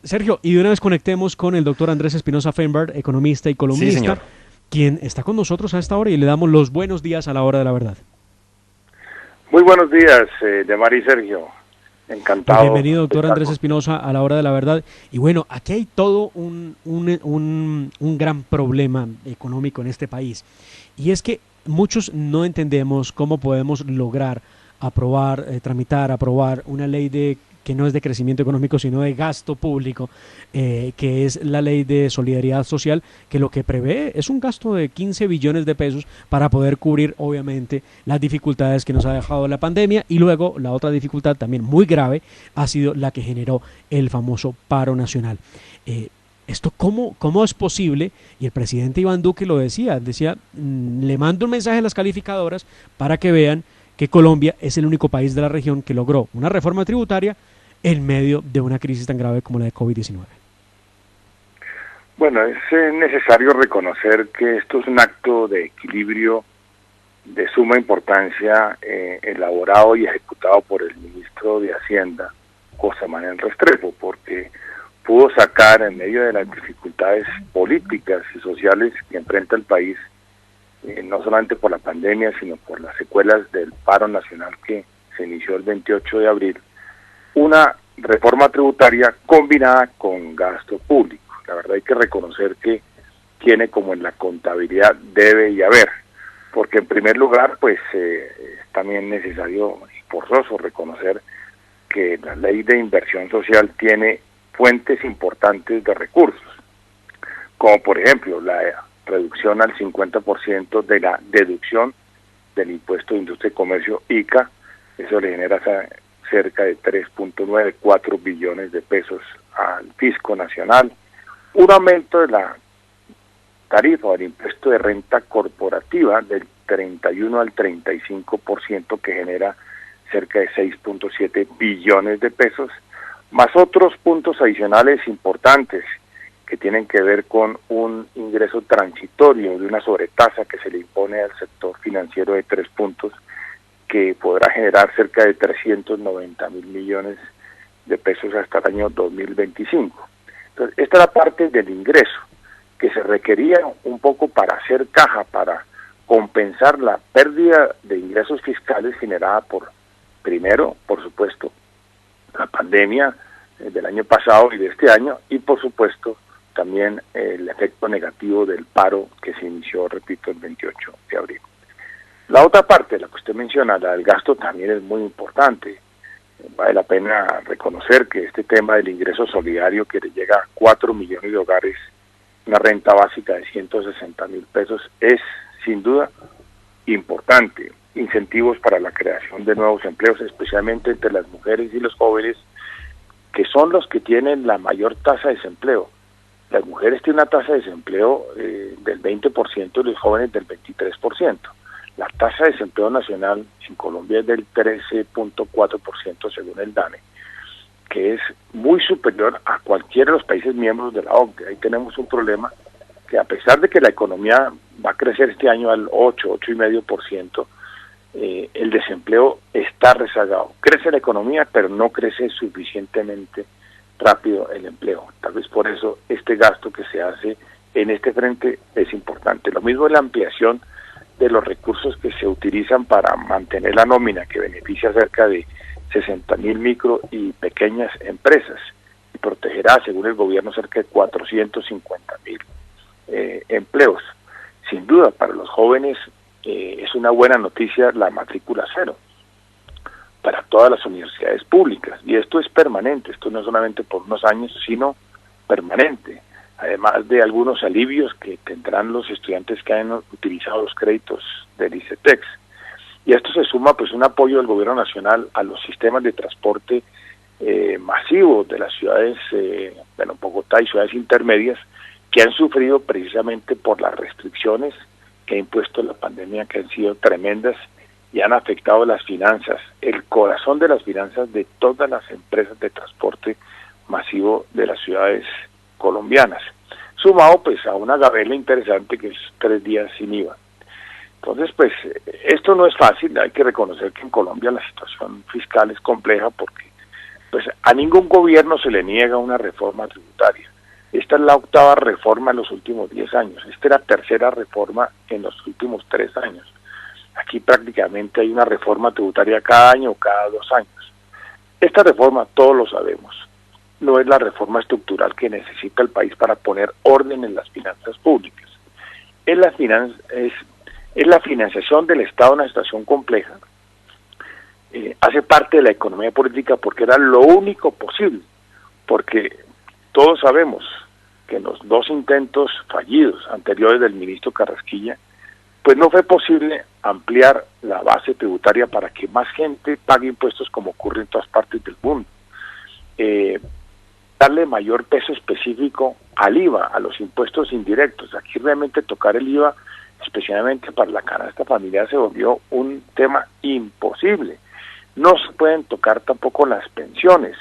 Sergio, y de una vez conectemos con el doctor Andrés Espinosa Feinberg, economista y Sí, columnista, señor. quien está con nosotros a esta hora y le damos los buenos días a la hora de la verdad. Muy buenos días, Yamari y Sergio. Pues Encantado bienvenido, de doctor estar Andrés con ustedes. Espinosa, a la hora de la verdad. Y bueno, aquí hay todo un gran problema económico en este país. Y es que muchos no entendemos cómo podemos lograr aprobar, aprobar una ley de que no es de crecimiento económico, sino de gasto público, que es la ley de solidaridad social, que lo que prevé es un gasto de 15 billones de pesos para poder cubrir, obviamente, las dificultades que nos ha dejado la pandemia. Y luego, la otra dificultad también muy grave ha sido la que generó el famoso paro nacional. ¿Esto cómo es posible? Y el presidente Iván Duque lo decía, le mando un mensaje a las calificadoras para que vean que Colombia es el único país de la región que logró una reforma tributaria en medio de una crisis tan grave como la de COVID-19. Bueno, es necesario reconocer que esto es un acto de equilibrio de suma importancia elaborado y ejecutado por el ministro de Hacienda, José Manuel Restrepo, porque pudo sacar en medio de las dificultades políticas y sociales que enfrenta el país, no solamente por la pandemia, sino por las secuelas del paro nacional que se inició el 28 de abril, una reforma tributaria combinada con gasto público. La verdad hay que reconocer que tiene, como en la contabilidad debe y haber, porque en primer lugar pues es también necesario y forzoso reconocer que la ley de inversión social tiene fuentes importantes de recursos, como por ejemplo la reducción al 50% de la deducción del impuesto de industria y comercio ICA. Eso le genera cerca de 3.94 billones de pesos al fisco nacional. Un aumento de la tarifa del impuesto de renta corporativa del 31 al 35%, que genera cerca de 6.7 billones de pesos, más otros puntos adicionales importantes que tienen que ver con un ingreso transitorio de una sobretasa que se le impone al sector financiero de 3 puntos, que podrá generar cerca de 390.000 millones de pesos hasta el año 2025. Entonces, esta es la parte del ingreso que se requería un poco para hacer caja, para compensar la pérdida de ingresos fiscales generada por, primero, por supuesto, la pandemia del año pasado y de este año, y por supuesto también el efecto negativo del paro que se inició, repito, el 28 de abril. La otra parte, la que usted menciona, la del gasto, también es muy importante. Vale la pena reconocer que este tema del ingreso solidario, que le llega a 4 millones de hogares, una renta básica de 160.000 pesos, es sin duda importante. Incentivos para la creación de nuevos empleos, especialmente entre las mujeres y los jóvenes, que son los que tienen la mayor tasa de desempleo. Las mujeres tienen una tasa de desempleo del 20% y los jóvenes del 23%. La tasa de desempleo nacional en Colombia es del 13.4% según el DANE, que es muy superior a cualquiera de los países miembros de la OCDE. Ahí tenemos un problema que, a pesar de que la economía va a crecer este año al 8,5%, el desempleo está rezagado. Crece la economía, pero no crece suficientemente rápido el empleo. Tal vez por eso este gasto que se hace en este frente es importante. Lo mismo es la ampliación de los recursos que se utilizan para mantener la nómina, que beneficia a cerca de 60.000 micro y pequeñas empresas y protegerá, según el gobierno, cerca de 450.000 empleos. Sin duda, para los jóvenes es una buena noticia la matrícula cero para todas las universidades públicas, y esto es permanente, esto no es solamente por unos años, sino permanente, además de algunos alivios que tendrán los estudiantes que han utilizado los créditos del ICETEX. Y esto se suma pues un apoyo del gobierno nacional a los sistemas de transporte masivo de las ciudades, Bogotá y ciudades intermedias, que han sufrido precisamente por las restricciones que ha impuesto la pandemia, que han sido tremendas y han afectado las finanzas, el corazón de las finanzas de todas las empresas de transporte masivo de las ciudades colombianas, sumado pues a una gabela interesante que es 3 días sin IVA. Entonces pues esto no es fácil, hay que reconocer que en Colombia la situación fiscal es compleja porque Pues a ningún gobierno se le niega una reforma tributaria. Esta es la 8ª reforma en los últimos 10 años. Esta es la 3ª reforma en los últimos 3 años. Aquí prácticamente hay una reforma tributaria cada año o cada 2 años. Esta reforma, todos lo sabemos, no es la reforma estructural que necesita el país para poner orden en las finanzas públicas. Es la financiación del Estado en una situación compleja. Hace parte de la economía política porque era lo único posible, porque todos sabemos que en los 2 intentos fallidos anteriores del ministro Carrasquilla, pues no fue posible ampliar la base tributaria para que más gente pague impuestos como ocurre en todas partes del mundo. Darle mayor peso específico al IVA, a los impuestos indirectos. Aquí realmente tocar el IVA, especialmente para la canasta familiar, se volvió un tema imposible. No se pueden tocar tampoco las pensiones,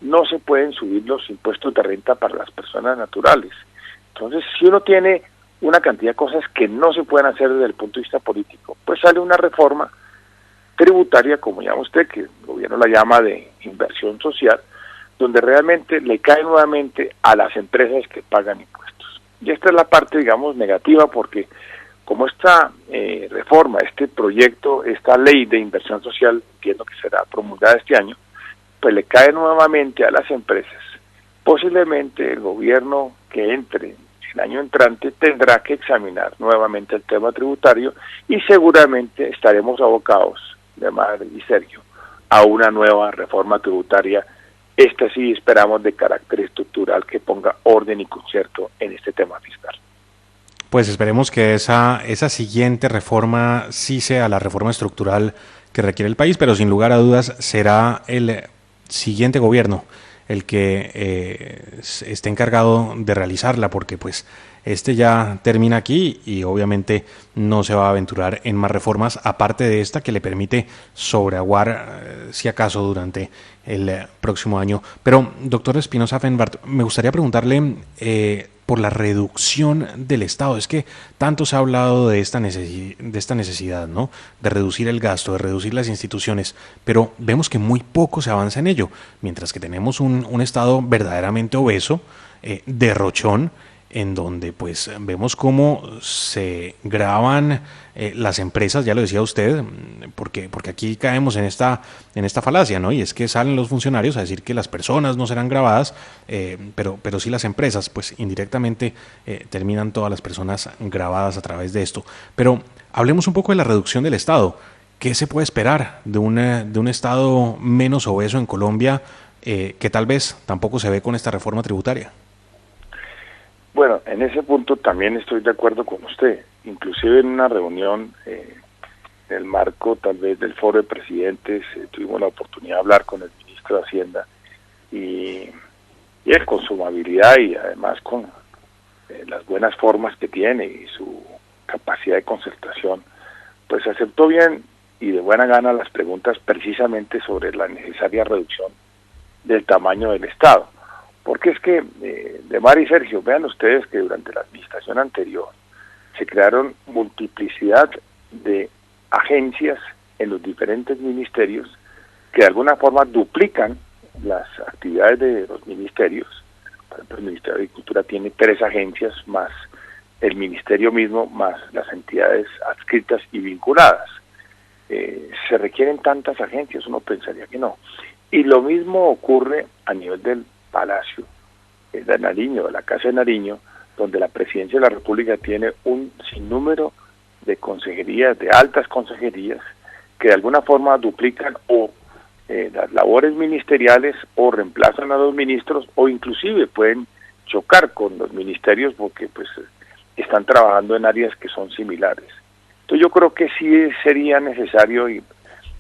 no se pueden subir los impuestos de renta para las personas naturales. Entonces, si uno tiene una cantidad de cosas que no se pueden hacer desde el punto de vista político, pues sale una reforma tributaria, como llama usted, que el gobierno la llama de inversión social, donde realmente le cae nuevamente a las empresas que pagan impuestos. Y esta es la parte, digamos, negativa, porque como esta reforma, este proyecto, esta ley de inversión social, entiendo que será promulgada este año, pues le cae nuevamente a las empresas. Posiblemente el gobierno que entre el año entrante tendrá que examinar nuevamente el tema tributario y seguramente estaremos abocados, Demar y Sergio, a una nueva reforma tributaria. Esta sí esperamos de carácter estructural que ponga orden y concierto en este tema fiscal. Pues esperemos que esa siguiente reforma sí sea la reforma estructural que requiere el país, pero sin lugar a dudas será el siguiente gobierno el que esté encargado de realizarla, porque pues este ya termina aquí y obviamente no se va a aventurar en más reformas, aparte de esta que le permite sobreaguar, si acaso, durante el próximo año. Pero, doctor Espinosa-Fenbart, me gustaría preguntarle por la reducción del Estado. Es que tanto se ha hablado de esta necesidad, ¿no?, de reducir el gasto, de reducir las instituciones, pero vemos que muy poco se avanza en ello, mientras que tenemos un Estado verdaderamente obeso, derrochón, en donde pues vemos cómo se graban las empresas, ya lo decía usted, porque aquí caemos en esta falacia, ¿no? Y es que salen los funcionarios a decir que las personas no serán grabadas, pero sí las empresas, pues indirectamente terminan todas las personas grabadas a través de esto. Pero hablemos un poco de la reducción del Estado. ¿Qué se puede esperar de un Estado menos obeso en Colombia, que tal vez tampoco se ve con esta reforma tributaria? Bueno, en ese punto también estoy de acuerdo con usted. Inclusive en una reunión, en el marco tal vez del foro de presidentes, tuvimos la oportunidad de hablar con el ministro de Hacienda y él, con su amabilidad y además con las buenas formas que tiene y su capacidad de concertación, pues aceptó bien y de buena gana las preguntas precisamente sobre la necesaria reducción del tamaño del Estado. Porque es que, Demar y Sergio, vean ustedes que durante la administración anterior se crearon multiplicidad de agencias en los diferentes ministerios que de alguna forma duplican las actividades de los ministerios. Por ejemplo, el Ministerio de Agricultura tiene 3 agencias más el ministerio mismo, más las entidades adscritas y vinculadas. Se requieren tantas agencias, uno pensaría que no. Y lo mismo ocurre a nivel del Palacio de Nariño, de la Casa de Nariño, donde la Presidencia de la República tiene un sinnúmero de consejerías, de altas consejerías, que de alguna forma duplican o las labores ministeriales o reemplazan a los ministros o inclusive pueden chocar con los ministerios porque pues están trabajando en áreas que son similares. Entonces yo creo que sí sería necesario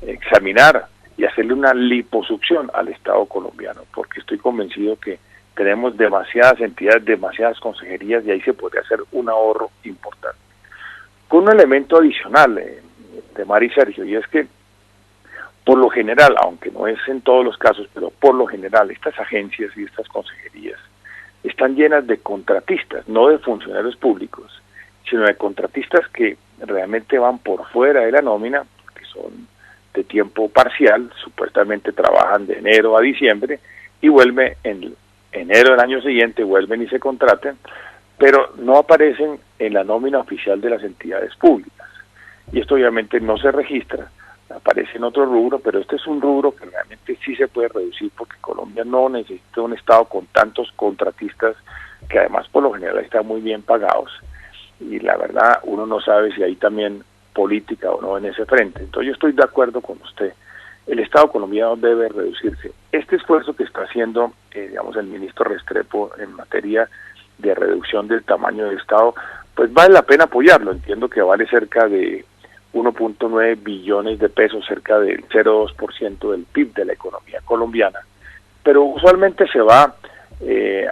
examinar y hacerle una liposucción al Estado colombiano, porque estoy convencido que tenemos demasiadas entidades, demasiadas consejerías y ahí se podría hacer un ahorro importante. Con un elemento adicional, de Mari y Sergio, y es que por lo general, aunque no es en todos los casos, pero por lo general estas agencias y estas consejerías están llenas de contratistas, no de funcionarios públicos, sino de contratistas que realmente van por fuera de la nómina, que son de tiempo parcial, supuestamente trabajan de enero a diciembre y vuelven en enero del año siguiente, vuelven y se contratan, pero no aparecen en la nómina oficial de las entidades públicas. Y esto obviamente no se registra, aparece en otro rubro, pero este es un rubro que realmente sí se puede reducir porque Colombia no necesita un Estado con tantos contratistas que además por lo general están muy bien pagados y la verdad uno no sabe si hay también política o no en ese frente. Entonces yo estoy de acuerdo con usted, el Estado colombiano debe reducirse. Este esfuerzo que está haciendo digamos el ministro Restrepo en materia de reducción del tamaño del Estado, pues vale la pena apoyarlo. Entiendo que vale cerca de 1.9 billones de pesos, cerca del 0,2% del PIB de la economía colombiana, pero usualmente se va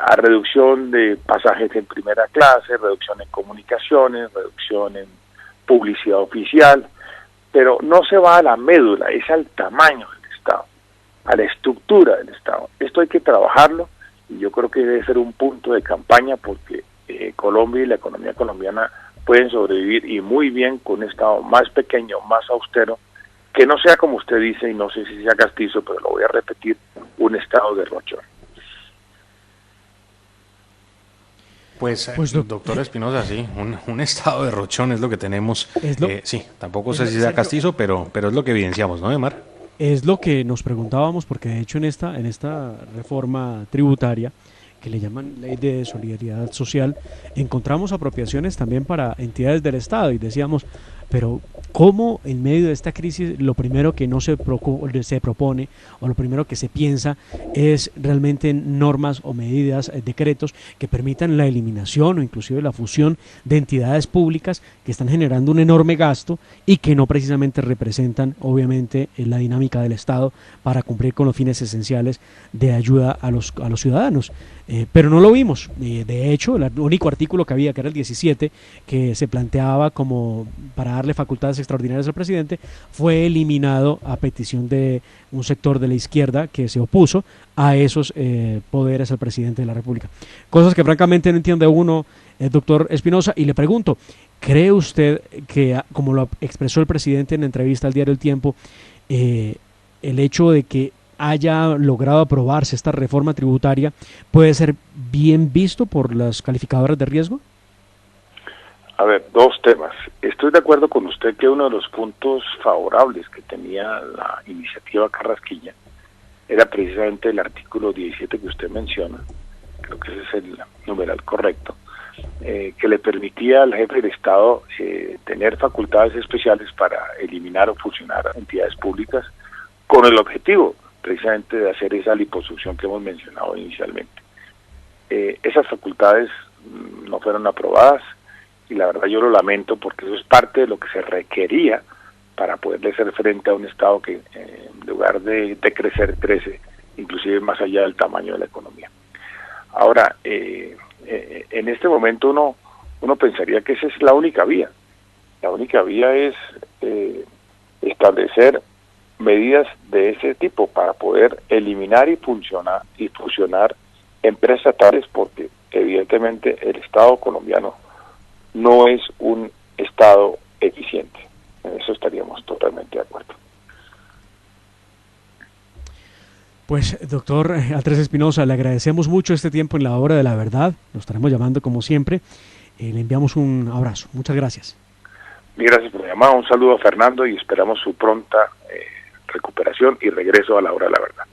a reducción de pasajes en primera clase, reducción en comunicaciones, reducción en publicidad oficial, pero no se va a la médula, es al tamaño del Estado, a la estructura del Estado. Esto hay que trabajarlo y yo creo que debe ser un punto de campaña porque Colombia y la economía colombiana pueden sobrevivir y muy bien con un Estado más pequeño, más austero, que no sea como usted dice, y no sé si sea castizo, pero lo voy a repetir, un Estado derrochón. Pues doctor Espinosa, sí, un estado de derrochón es lo que tenemos. Sí, tampoco sé si sea castizo, pero es lo que evidenciamos, ¿no, Edmar? Es lo que nos preguntábamos, porque de hecho en esta reforma tributaria, que le llaman Ley de Solidaridad Social, encontramos apropiaciones también para entidades del Estado y decíamos, pero ¿cómo en medio de esta crisis lo primero que no se propone o lo primero que se piensa es realmente normas o medidas, decretos que permitan la eliminación o inclusive la fusión de entidades públicas que están generando un enorme gasto y que no precisamente representan obviamente la dinámica del Estado para cumplir con los fines esenciales de ayuda a los ciudadanos? Pero no lo vimos. De hecho, el único artículo que había, que era el 17, que se planteaba como para darle facultades extraordinarias al presidente, fue eliminado a petición de un sector de la izquierda que se opuso a esos poderes al presidente de la República. Cosas que francamente no entiende uno, doctor Espinosa, y le pregunto, ¿cree usted que, como lo expresó el presidente en la entrevista al diario El Tiempo, el hecho de que haya logrado aprobarse esta reforma tributaria puede ser bien visto por las calificadoras de riesgo? A ver, dos temas. Estoy de acuerdo con usted que uno de los puntos favorables que tenía la iniciativa Carrasquilla era precisamente el artículo 17 que usted menciona, creo que ese es el numeral correcto, que le permitía al jefe del Estado tener facultades especiales para eliminar o fusionar entidades públicas con el objetivo precisamente de hacer esa liposucción que hemos mencionado inicialmente. Esas facultades no fueron aprobadas y la verdad yo lo lamento porque eso es parte de lo que se requería para poderle hacer frente a un Estado que en lugar de crecer, crece inclusive más allá del tamaño de la economía. Ahora, en este momento uno pensaría que esa es la única vía. La única vía es establecer medidas de ese tipo para poder eliminar y fusionar empresas estatales, porque evidentemente el Estado colombiano no es un Estado eficiente. En eso estaríamos totalmente de acuerdo. Pues, doctor Andrés Espinosa, le agradecemos mucho este tiempo en la hora de la verdad. Lo estaremos llamando como siempre. Le enviamos un abrazo. Muchas gracias. Gracias por la llamada. Un saludo a Fernando y esperamos su pronta recuperación y regreso a la hora de la verdad.